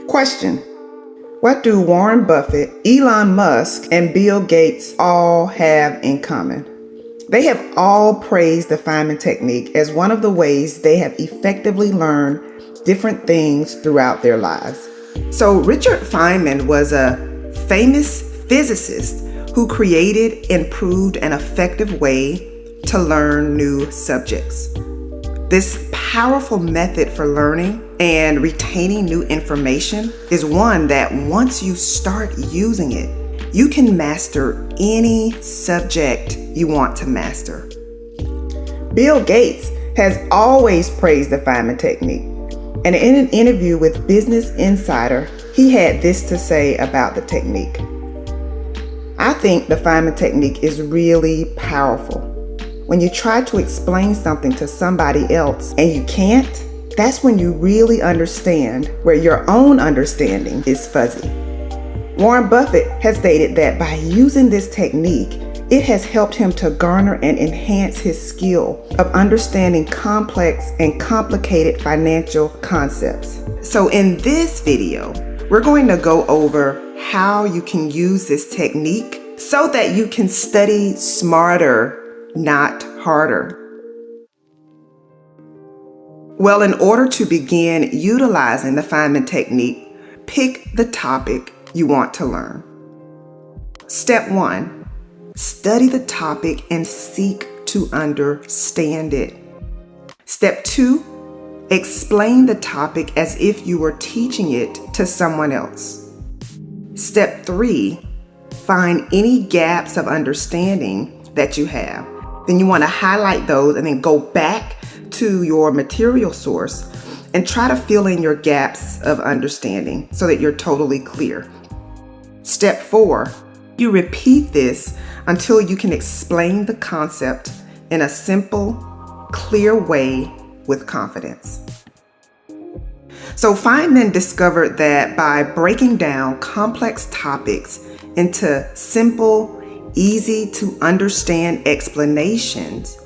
Question: what do Warren Buffett, Elon Musk, and Bill Gates all have in common? They have all praised the Feynman technique as one of the ways they have effectively learned different things throughout their lives. So Richard Feynman was a famous physicist who created and proved an effective way to learn new subjects. This powerful method for learning and retaining new information is one that once you start using it, you can master any subject you want to master. Bill Gates has always praised the Feynman technique, and in an interview with Business Insider, he had this to say about the technique. I think the Feynman technique is really powerful. When you try to explain something to somebody else and you can't, that's when you really understand where your own understanding is fuzzy. Warren Buffett has stated that by using this technique, it has helped him to garner and enhance his skill of understanding complex and complicated financial concepts. So in this video, we're going to go over how you can use this technique so that you can study smarter, not harder. Well, in order to begin utilizing the Feynman technique, pick the topic you want to learn. Step 1, study the topic and seek to understand it. Step 2, explain the topic as if you were teaching it to someone else. Step 3, find any gaps of understanding that you have. Then you want to highlight those and then go back to your material source and try to fill in your gaps of understanding so that you're totally clear. Step 4, you repeat this until you can explain the concept in a simple, clear way with confidence. So Feynman discovered that by breaking down complex topics into simple, easy to understand explanations,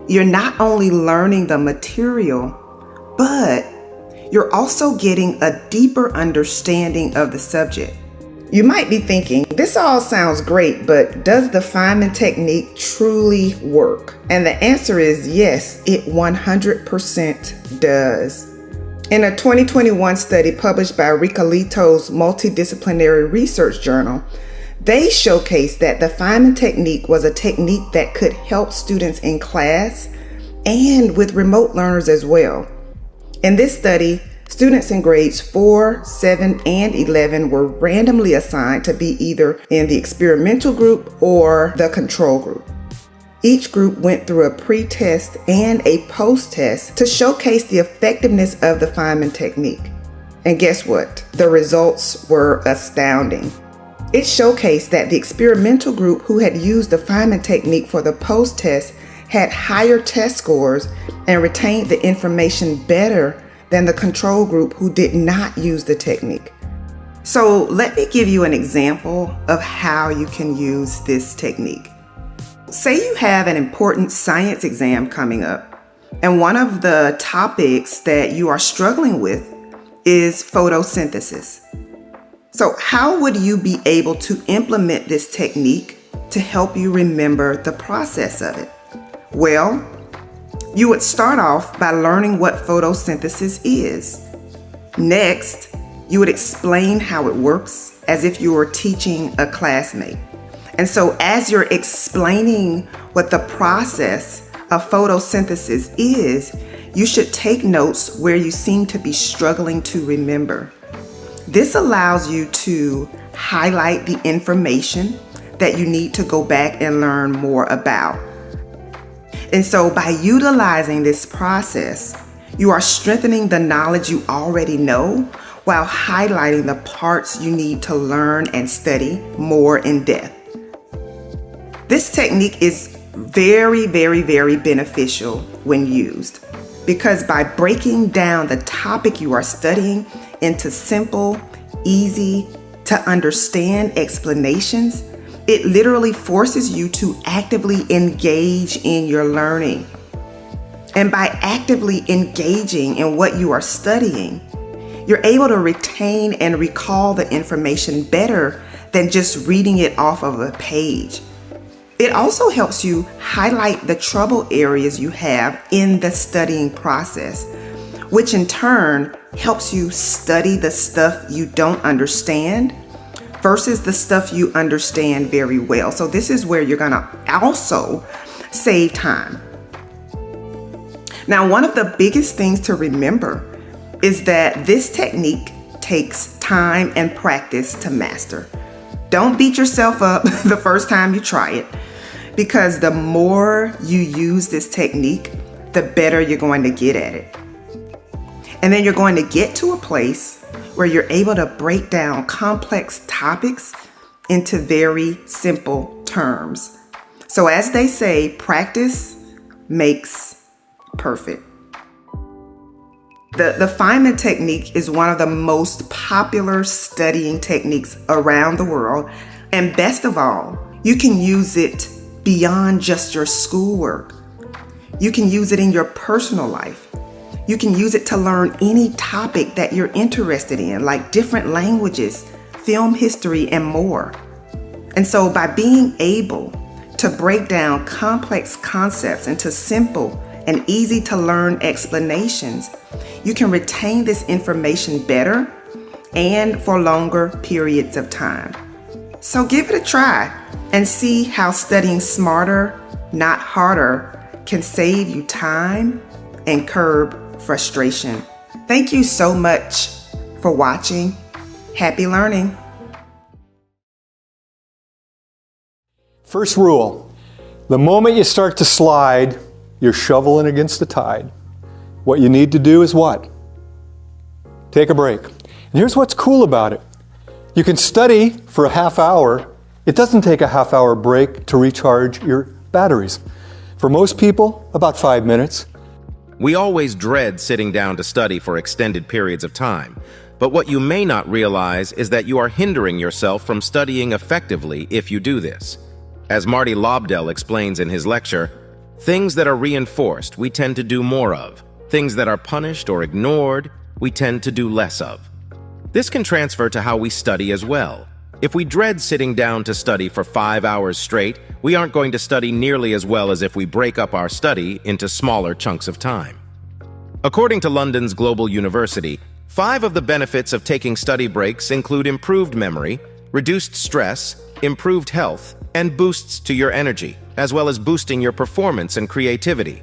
you're not only learning the material, but you're also getting a deeper understanding of the subject. You might be thinking, this all sounds great, but does the Feynman technique truly work? And the answer is yes, it 100% does. In a 2021 study published by Ricolito's Multidisciplinary Research Journal, they showcased that the Feynman technique was a technique that could help students in class and with remote learners as well. In this study, students in grades 4, 7, and 11 were randomly assigned to be either in the experimental group or the control group. Each group went through a pre-test and a post-test to showcase the effectiveness of the Feynman technique. And guess what? The results were astounding. It showcased that the experimental group who had used the Feynman technique for the post-test had higher test scores and retained the information better than the control group who did not use the technique. So let me give you an example of how you can use this technique. Say you have an important science exam coming up, and one of the topics that you are struggling with is photosynthesis. So how would you be able to implement this technique to help you remember the process of it? Well, you would start off by learning what photosynthesis is. Next, you would explain how it works as if you were teaching a classmate. And so as you're explaining what the process of photosynthesis is, you should take notes where you seem to be struggling to remember. This allows you to highlight the information that you need to go back and learn more about. And so by utilizing this process, you are strengthening the knowledge you already know while highlighting the parts you need to learn and study more in depth. This technique is very, very, very beneficial when used, because by breaking down the topic you are studying into simple, easy to understand explanations, it literally forces you to actively engage in your learning. And by actively engaging in what you are studying, You're able to retain and recall the information better than just reading it off of a page. It also helps you highlight the trouble areas you have in the studying process, which in turn helps you study the stuff you don't understand versus the stuff you understand very well. So this is where you're gonna also save time. Now, one of the biggest things to remember is that this technique takes time and practice to master. Don't beat yourself up the first time you try it, because the more you use this technique, the better you're going to get at it. And then you're going to get to a place where you're able to break down complex topics into very simple terms. So as they say, practice makes perfect. The Feynman technique is one of the most popular studying techniques around the world. And best of all, you can use it beyond just your schoolwork. You can use it in your personal life. You can use it to learn any topic that you're interested in, like different languages, film history, and more. And so by being able to break down complex concepts into simple and easy to learn explanations, you can retain this information better and for longer periods of time. So give it a try and see how studying smarter, not harder, can save you time and curb frustration. Thank you so much for watching. Happy learning. First rule, the moment you start to slide, you're shoveling against the tide. What you need to do is what? Take a break. And here's what's cool about it. You can study for a half hour. It doesn't take a half hour break to recharge your batteries. For most people, about 5 minutes. We always dread sitting down to study for extended periods of time. But what you may not realize is that you are hindering yourself from studying effectively if you do this. As Marty Lobdell explains in his lecture, things that are reinforced we tend to do more of. Things that are punished or ignored, we tend to do less of. This can transfer to how we study as well. If we dread sitting down to study for 5 hours straight, we aren't going to study nearly as well as if we break up our study into smaller chunks of time. According to London's Global University, 5 of the benefits of taking study breaks include improved memory, reduced stress, improved health, and boosts to your energy, as well as boosting your performance and creativity.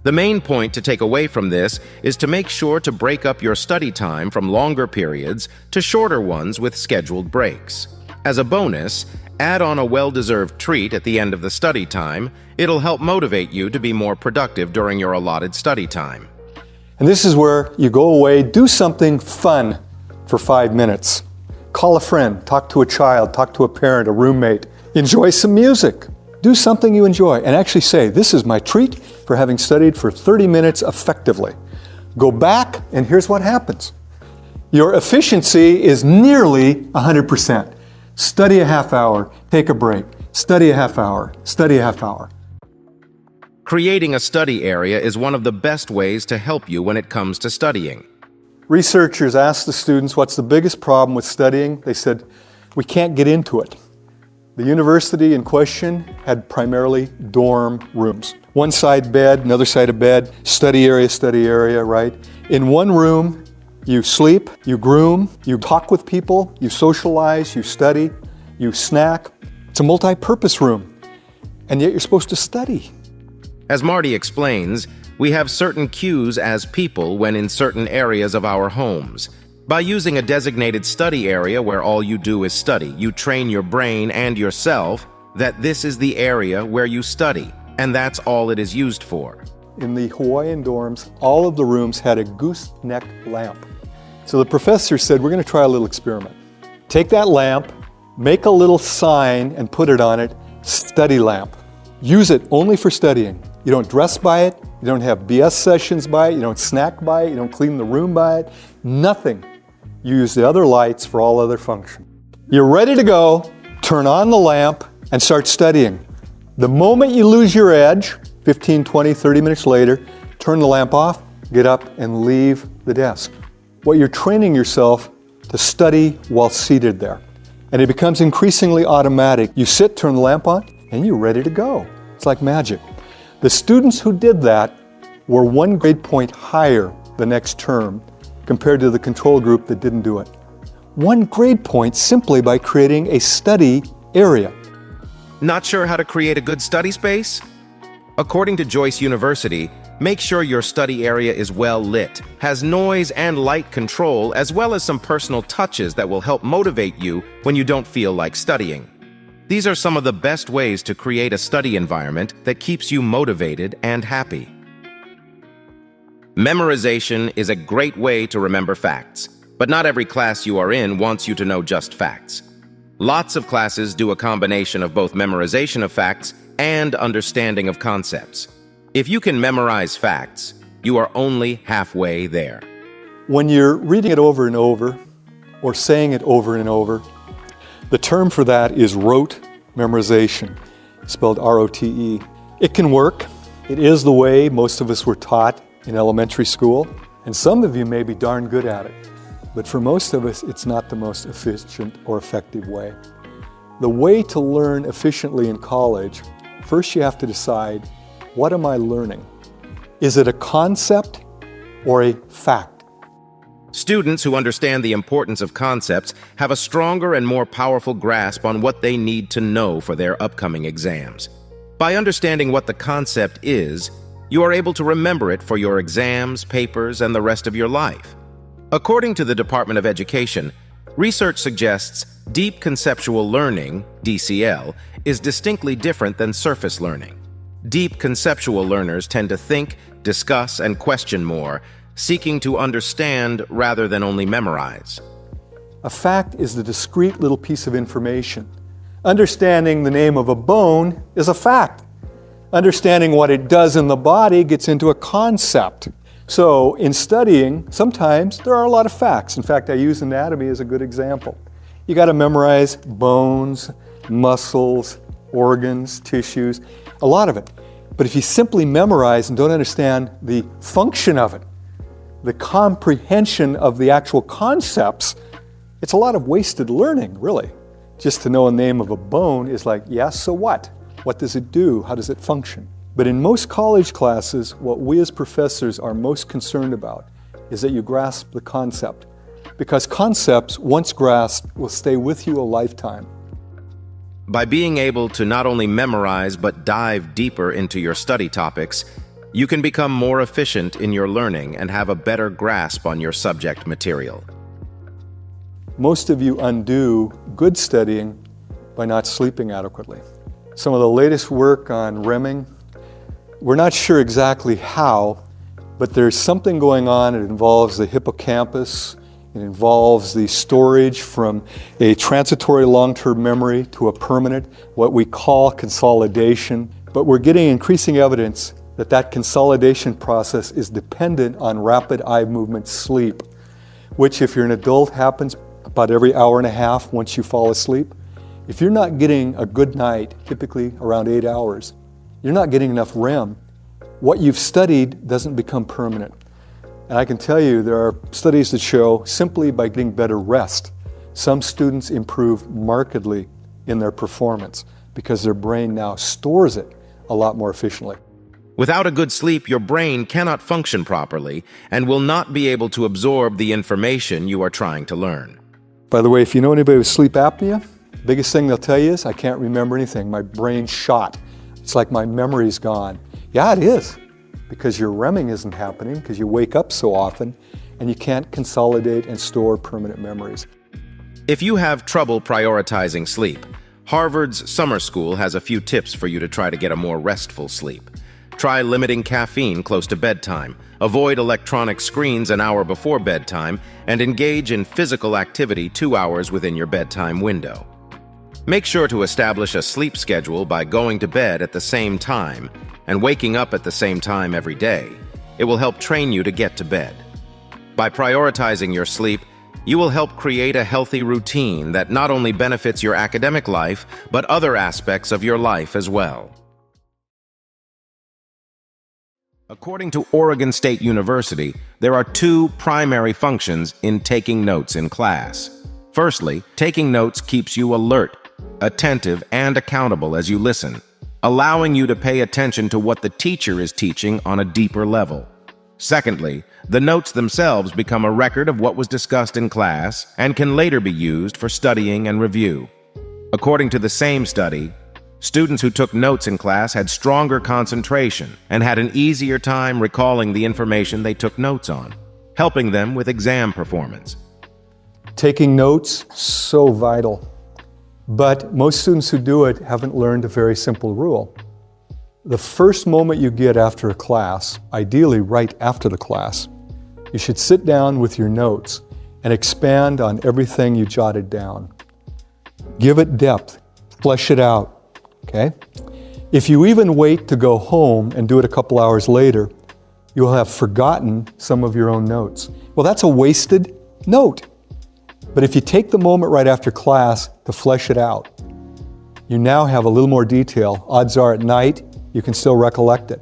The main point to take away from this is to make sure to break up your study time from longer periods to shorter ones with scheduled breaks. As a bonus, add on a well-deserved treat at the end of the study time. It'll help motivate you to be more productive during your allotted study time. And this is where you go away, do something fun for 5 minutes. Call a friend, talk to a child, talk to a parent, a roommate. Enjoy some music. Do something you enjoy and actually say, this is my treat for having studied for 30 minutes effectively. Go back and here's what happens. Your efficiency is nearly 100%. Study a half hour, take a break. Study a half hour, study a half hour. Creating a study area is one of the best ways to help you when it comes to studying. Researchers asked the students, what's the biggest problem with studying? They said, we can't get into it. The university in question had primarily dorm rooms. One side bed, another side of bed, study area, right? In one room, you sleep, you groom, you talk with people, you socialize, you study, you snack. It's a multi-purpose room, and yet you're supposed to study. As Marty explains, we have certain cues as people when in certain areas of our homes. By using a designated study area where all you do is study, you train your brain and yourself that this is the area where you study, and that's all it is used for. In the Hawaiian dorms, all of the rooms had a gooseneck lamp. So the professor said, we're going to try a little experiment. Take that lamp, make a little sign and put it on it, study lamp. Use it only for studying. You don't dress by it, you don't have BS sessions by it, you don't snack by it, you don't clean the room by it, nothing. You use the other lights for all other functions. You're ready to go, turn on the lamp and start studying. The moment you lose your edge, 15, 20, 30 minutes later, turn the lamp off, get up and leave the desk. what you're training yourself to study while seated there. And it becomes increasingly automatic. You sit, turn the lamp on, and you're ready to go. It's like magic. The students who did that were 1 grade point higher the next term compared to the control group that didn't do it. 1 grade point simply by creating a study area. Not sure how to create a good study space? According to Joyce University, make sure your study area is well lit, has noise and light control, as well as some personal touches that will help motivate you when you don't feel like studying. These are some of the best ways to create a study environment that keeps you motivated and happy. Memorization is a great way to remember facts, but not every class you are in wants you to know just facts. Lots of classes do a combination of both memorization of facts and understanding of concepts. If you can memorize facts, you are only halfway there. When you're reading it over and over, or saying it over and over, the term for that is rote memorization, spelled R-O-T-E. It can work. It is the way most of us were taught in elementary school, and some of you may be darn good at it. But for most of us, it's not the most efficient or effective way. The way to learn efficiently in college, first you have to decide, what am I learning? Is it a concept or a fact? Students who understand the importance of concepts have a stronger and more powerful grasp on what they need to know for their upcoming exams. By understanding what the concept is, you are able to remember it for your exams, papers, and the rest of your life. According to the Department of Education, research suggests deep conceptual learning, DCL, is distinctly different than surface learning. Deep conceptual learners tend to think, discuss, and question more, seeking to understand rather than only memorize. A fact is the discrete little piece of information. Understanding the name of a bone is a fact. Understanding what it does in the body gets into a concept. So in studying, sometimes there are a lot of facts. In fact, I use anatomy as a good example. You got to memorize bones, muscles, organs, tissues, a lot of it. But if you simply memorize and don't understand the function of it, the comprehension of the actual concepts, it's a lot of wasted learning, really. Just to know a name of a bone is like, yeah, so what? What does it do? How does it function? But in most college classes, what we as professors are most concerned about is that you grasp the concept. Because concepts, once grasped, will stay with you a lifetime. By being able to not only memorize but dive deeper into your study topics, you can become more efficient in your learning and have a better grasp on your subject material. Most of you undo good studying by not sleeping adequately. Some of the latest work on REMing, we're not sure exactly how, but there's something going on. It involves the hippocampus. It involves the storage from a transitory long-term memory to a permanent, what we call consolidation. But we're getting increasing evidence that that consolidation process is dependent on rapid eye movement sleep, which if you're an adult happens about every hour and a half once you fall asleep. If you're not getting a good night, typically around 8 hours, you're not getting enough REM. What you've studied doesn't become permanent. And I can tell you there are studies that show simply by getting better rest, some students improve markedly in their performance because their brain now stores it a lot more efficiently. Without a good sleep, your brain cannot function properly and will not be able to absorb the information you are trying to learn. By the way, if you know anybody with sleep apnea, the biggest thing they'll tell you is, I can't remember anything. My brain's shot. It's like my memory's gone. Yeah, it is, because your REMing isn't happening because you wake up so often and you can't consolidate and store permanent memories. If you have trouble prioritizing sleep, Harvard's summer school has a few tips for you to try to get a more restful sleep. Try limiting caffeine close to bedtime, avoid electronic screens an hour before bedtime, and engage in physical activity 2 hours within your bedtime window. Make sure to establish a sleep schedule by going to bed at the same time and waking up at the same time every day. It will help train you to get to bed. By prioritizing your sleep, you will help create a healthy routine that not only benefits your academic life, but other aspects of your life as well. According to Oregon State University, there are two primary functions in taking notes in class. Firstly, taking notes keeps you alert, attentive, and accountable as you listen, allowing you to pay attention to what the teacher is teaching on a deeper level. Secondly, the notes themselves become a record of what was discussed in class and can later be used for studying and review. According to the same study, students who took notes in class had stronger concentration and had an easier time recalling the information they took notes on, helping them with exam performance. Taking notes, so vital. But most students who do it haven't learned a very simple rule. The first moment you get after a class, ideally right after the class, you should sit down with your notes and expand on everything you jotted down. Give it depth, flesh it out. Okay? If you even wait to go home and do it a couple hours later, you'll have forgotten some of your own notes. Well, that's a wasted note. But if you take the moment right after class to flesh it out, you now have a little more detail. Odds are at night, you can still recollect it.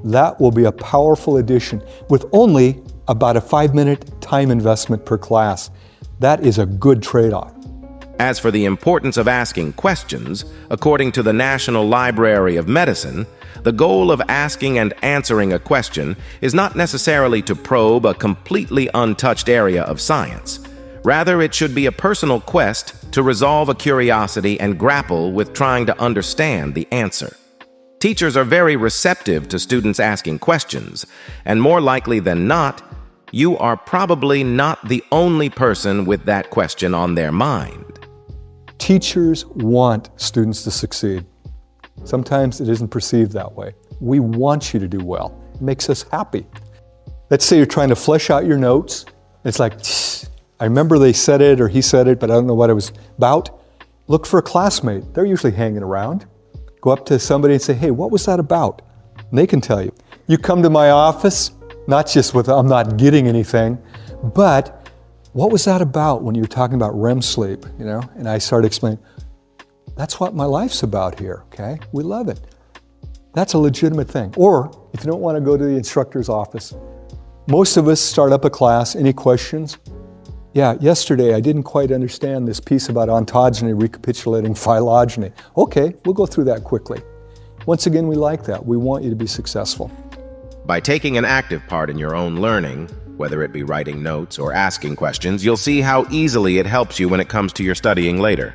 That will be a powerful addition with only about a 5-minute time investment per class. That is a good trade-off. As for the importance of asking questions, according to the National Library of Medicine, the goal of asking and answering a question is not necessarily to probe a completely untouched area of science. Rather, it should be a personal quest to resolve a curiosity and grapple with trying to understand the answer. Teachers are very receptive to students asking questions, and more likely than not, you are probably not the only person with that question on their mind. Teachers want students to succeed. Sometimes it isn't perceived that way. We want you to do well. It makes us happy. Let's say you're trying to flesh out your notes. It's like, I remember they said it or he said it, but I don't know what it was about. Look for a classmate. They're usually hanging around. Go up to somebody and say, hey, what was that about? And they can tell you. You come to my office, not just with, I'm not getting anything, but what was that about when you were talking about REM sleep, And I started explaining, that's what my life's about here, okay? We love it. That's a legitimate thing. Or if you don't want to go to the instructor's office, most of us start up a class. Any questions? Yeah, yesterday I didn't quite understand this piece about ontogeny recapitulating phylogeny. Okay, we'll go through that quickly. Once again, we like that. We want you to be successful. By taking an active part in your own learning, whether it be writing notes or asking questions, you'll see how easily it helps you when it comes to your studying later.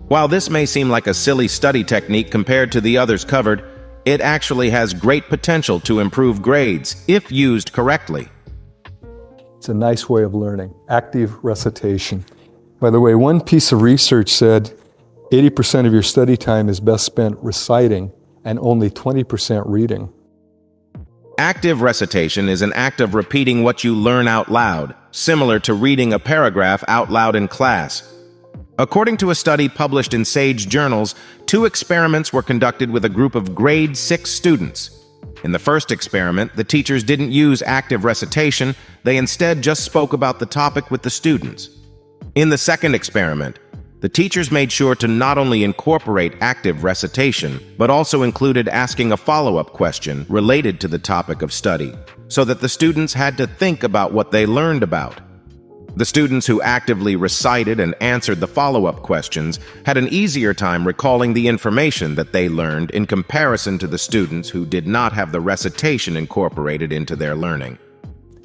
While this may seem like a silly study technique compared to the others covered, it actually has great potential to improve grades if used correctly. It's a nice way of learning, active recitation. By the way, one piece of research said 80% of your study time is best spent reciting and only 20% reading. Active recitation is an act of repeating what you learn out loud, similar to reading a paragraph out loud in class. According to a study published in Sage Journals, 2 experiments were conducted with a group of grade 6 students. In the first experiment, the teachers didn't use active recitation, they instead just spoke about the topic with the students. In the second experiment, the teachers made sure to not only incorporate active recitation, but also included asking a follow-up question related to the topic of study, so that the students had to think about what they learned about. The students who actively recited and answered the follow-up questions had an easier time recalling the information that they learned in comparison to the students who did not have the recitation incorporated into their learning.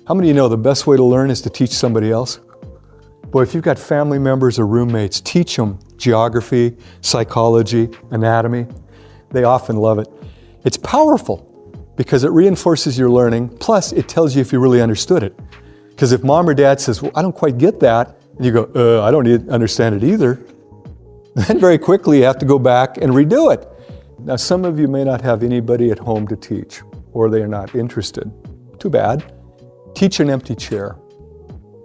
How many of you know the best way to learn is to teach somebody else? Boy, if you've got family members or roommates, teach them geography, psychology, anatomy. They often love it. It's powerful because it reinforces your learning, plus it tells you if you really understood it. Because if mom or dad says, well, I don't quite get that, and you go, I don't understand it either, then very quickly you have to go back and redo it. Now, some of you may not have anybody at home to teach, or they are not interested. Too bad. Teach an empty chair.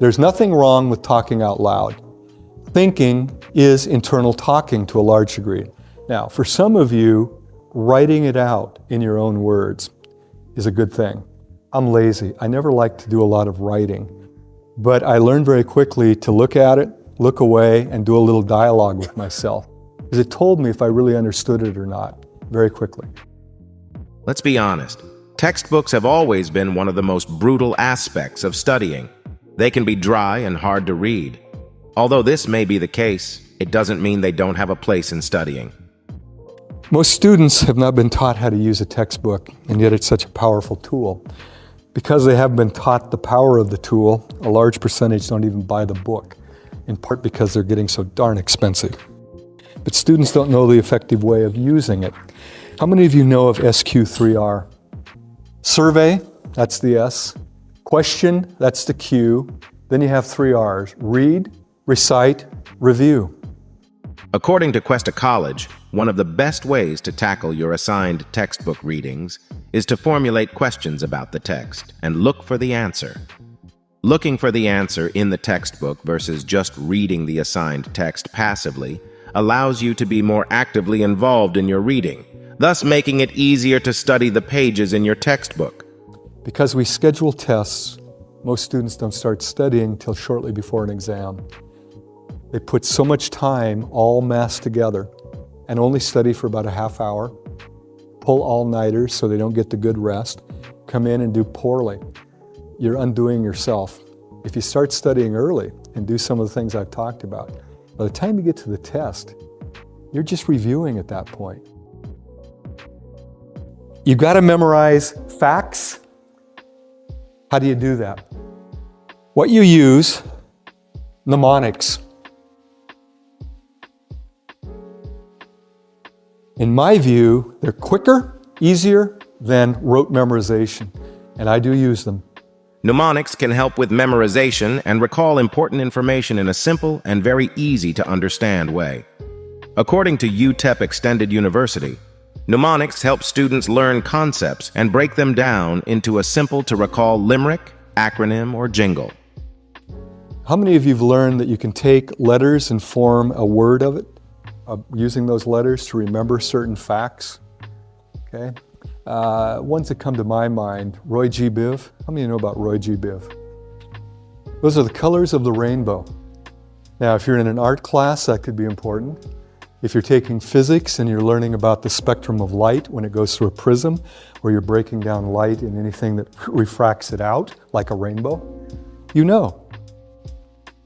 There's nothing wrong with talking out loud. Thinking is internal talking to a large degree. Now, for some of you, writing it out in your own words is a good thing. I'm lazy. I never liked to do a lot of writing, but I learned very quickly to look at it, look away, and do a little dialogue with myself, because it told me if I really understood it or not very quickly. Let's be honest. Textbooks have always been one of the most brutal aspects of studying. They can be dry and hard to read. Although this may be the case, it doesn't mean they don't have a place in studying. Most students have not been taught how to use a textbook, and yet it's such a powerful tool. Because they haven't been taught the power of the tool, a large percentage don't even buy the book, in part because they're getting so darn expensive. But students don't know the effective way of using it. How many of you know of SQ3R? Survey, that's the S. Question, that's the Q. Then you have 3 R's: read, recite, review. According to Cuesta College, one of the best ways to tackle your assigned textbook readings is to formulate questions about the text and look for the answer. Looking for the answer in the textbook versus just reading the assigned text passively allows you to be more actively involved in your reading, thus making it easier to study the pages in your textbook. Because we schedule tests, most students don't start studying till shortly before an exam. They put so much time all massed together and only study for about a half hour, pull all-nighters so they don't get the good rest, come in and do poorly. You're undoing yourself. If you start studying early and do some of the things I've talked about, by the time you get to the test, you're just reviewing at that point. You've got to memorize facts. How do you do that? What you use, mnemonics. In my view, they're quicker, easier than rote memorization, and I do use them. Mnemonics can help with memorization and recall important information in a simple and very easy to understand way. According to UTEP Extended University, mnemonics help students learn concepts and break them down into a simple to recall limerick, acronym, or jingle. How many of you have learned that you can take letters and form a word of it, using those letters to remember certain facts? Okay. Ones that come to my mind, Roy G. Biv. How many of you know about Roy G. Biv? Those are the colors of the rainbow. Now, if you're in an art class, that could be important. If you're taking physics and you're learning about the spectrum of light when it goes through a prism, or you're breaking down light in anything that refracts it out, like a rainbow, you know.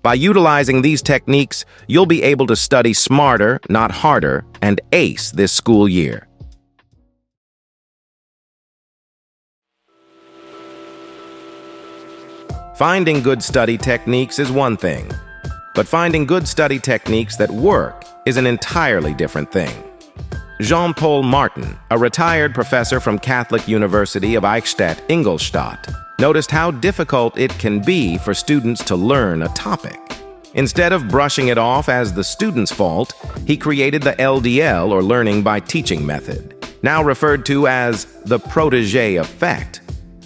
By utilizing these techniques, you'll be able to study smarter, not harder, and ace this school year. Finding good study techniques is one thing, but finding good study techniques that work is an entirely different thing. Jean-Paul Martin, a retired professor from Catholic University of Eichstätt, Ingolstadt, noticed how difficult it can be for students to learn a topic. Instead of brushing it off as the student's fault, he created the LDL, or learning by teaching method, now referred to as the protégé effect.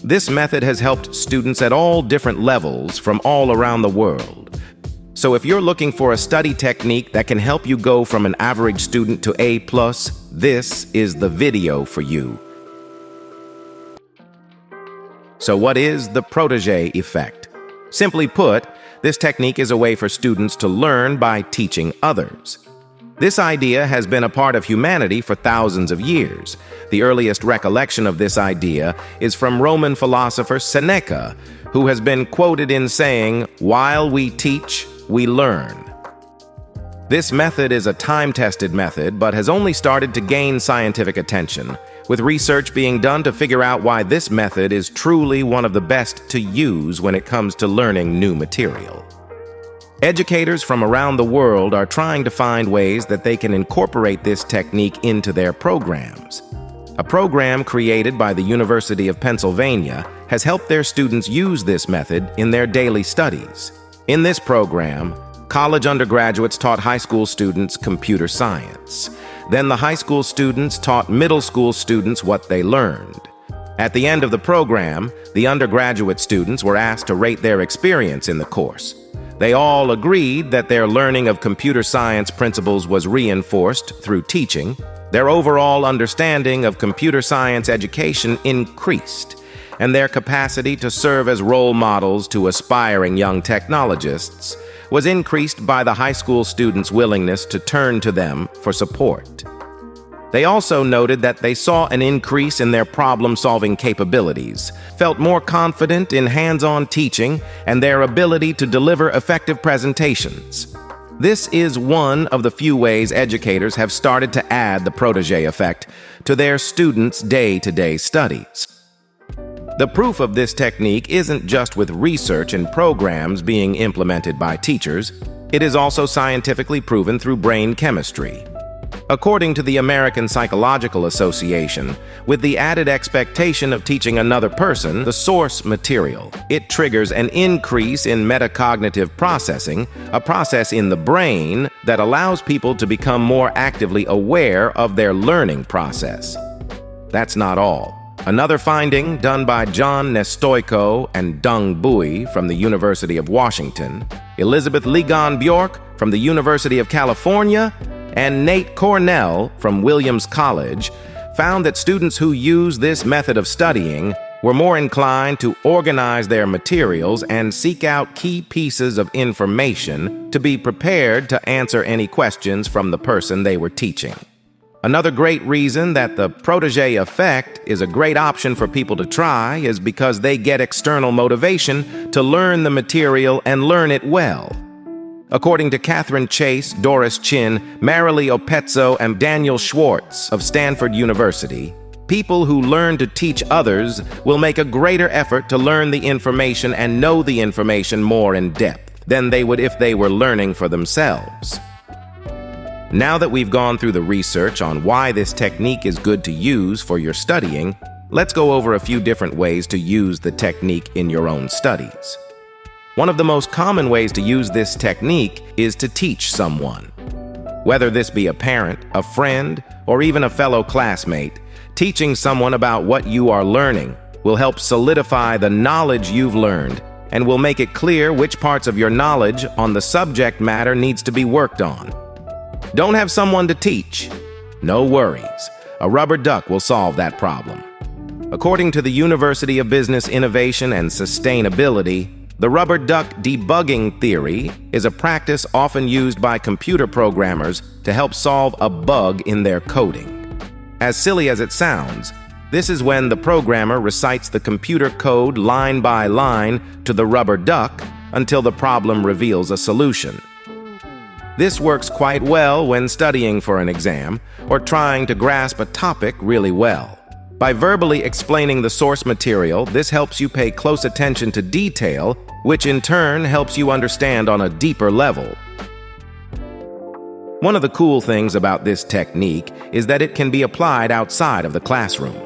This method has helped students at all different levels from all around the world. So if you're looking for a study technique that can help you go from an average student to A+, this is the video for you. So what is the protégé effect? Simply put, this technique is a way for students to learn by teaching others. This idea has been a part of humanity for thousands of years. The earliest recollection of this idea is from Roman philosopher Seneca, who has been quoted in saying, "While we teach, we learn." This method is a time-tested method, but has only started to gain scientific attention, with research being done to figure out why this method is truly one of the best to use when it comes to learning new material. Educators from around the world are trying to find ways that they can incorporate this technique into their programs. A program created by the University of Pennsylvania has helped their students use this method in their daily studies. In this program, college undergraduates taught high school students computer science. Then the high school students taught middle school students what they learned. At the end of the program, the undergraduate students were asked to rate their experience in the course. They all agreed that their learning of computer science principles was reinforced through teaching. Their overall understanding of computer science education increased, and their capacity to serve as role models to aspiring young technologists was increased by the high school students' willingness to turn to them for support. They also noted that they saw an increase in their problem-solving capabilities, felt more confident in hands-on teaching, and their ability to deliver effective presentations. This is one of the few ways educators have started to add the protégé effect to their students' day-to-day studies. The proof of this technique isn't just with research and programs being implemented by teachers, it is also scientifically proven through brain chemistry. According to the American Psychological Association, with the added expectation of teaching another person the source material, it triggers an increase in metacognitive processing, a process in the brain that allows people to become more actively aware of their learning process. That's not all. Another finding done by John Nestoiko and Dung Bui from the University of Washington, Elizabeth Ligon Bjork from the University of California, and Nate Cornell from Williams College found that students who use this method of studying were more inclined to organize their materials and seek out key pieces of information to be prepared to answer any questions from the person they were teaching. Another great reason that the protégé effect is a great option for people to try is because they get external motivation to learn the material and learn it well. According to Catherine Chase, Doris Chin, Marilee Opezzo, and Daniel Schwartz of Stanford University, people who learn to teach others will make a greater effort to learn the information and know the information more in depth than they would if they were learning for themselves. Now that we've gone through the research on why this technique is good to use for your studying, let's go over a few different ways to use the technique in your own studies. One of the most common ways to use this technique is to teach someone. Whether this be a parent, a friend, or even a fellow classmate, teaching someone about what you are learning will help solidify the knowledge you've learned and will make it clear which parts of your knowledge on the subject matter needs to be worked on. Don't have someone to teach? No worries. A rubber duck will solve that problem. According to the University of Business Innovation and Sustainability, the rubber duck debugging theory is a practice often used by computer programmers to help solve a bug in their coding. As silly as it sounds, this is when the programmer recites the computer code line by line to the rubber duck until the problem reveals a solution. This works quite well when studying for an exam or trying to grasp a topic really well. By verbally explaining the source material, this helps you pay close attention to detail, which in turn helps you understand on a deeper level. One of the cool things about this technique is that it can be applied outside of the classroom.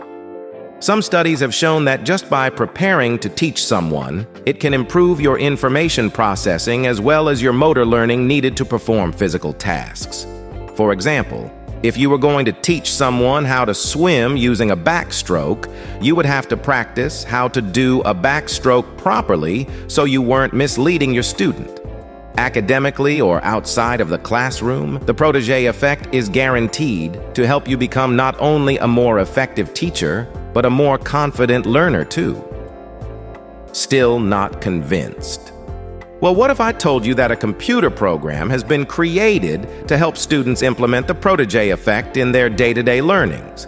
Some studies have shown that just by preparing to teach someone, it can improve your information processing as well as your motor learning needed to perform physical tasks. For example, if you were going to teach someone how to swim using a backstroke, you would have to practice how to do a backstroke properly so you weren't misleading your student. Academically or outside of the classroom, the protégé effect is guaranteed to help you become not only a more effective teacher, but a more confident learner too. Still not convinced? Well, what if I told you that a computer program has been created to help students implement the protégé effect in their day-to-day learnings?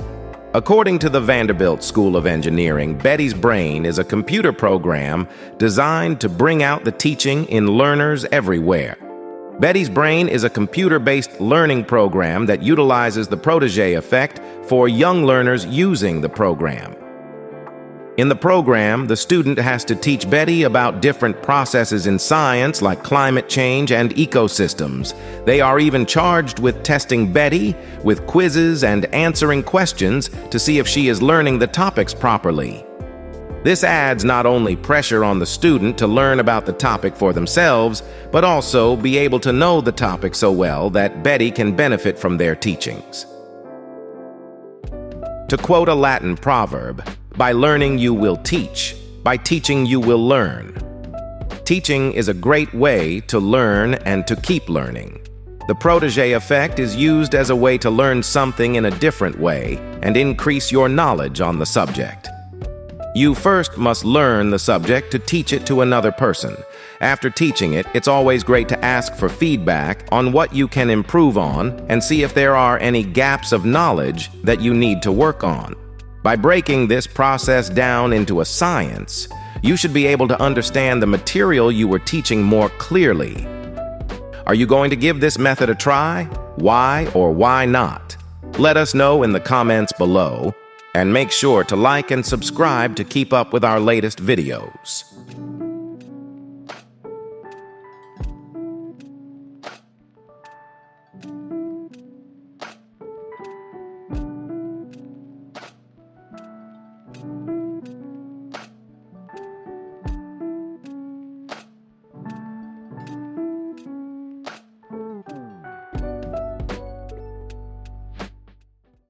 According to the Vanderbilt School of Engineering, Betty's Brain is a computer program designed to bring out the teaching in learners everywhere. Betty's Brain is a computer-based learning program that utilizes the protégé effect for young learners using the program. In the program, the student has to teach Betty about different processes in science like climate change and ecosystems. They are even charged with testing Betty with quizzes and answering questions to see if she is learning the topics properly. This adds not only pressure on the student to learn about the topic for themselves, but also be able to know the topic so well that Betty can benefit from their teachings. To quote a Latin proverb, "By learning you will teach, by teaching you will learn." Teaching is a great way to learn and to keep learning. The protégé effect is used as a way to learn something in a different way and increase your knowledge on the subject. You first must learn the subject to teach it to another person, After teaching it, it's always great to ask for feedback on what you can improve on and see if there are any gaps of knowledge that you need to work on. By breaking this process down into a science, you should be able to understand the material you were teaching more clearly. Are you going to give this method a try? Why or why not? Let us know in the comments below, and make sure to like and subscribe to keep up with our latest videos.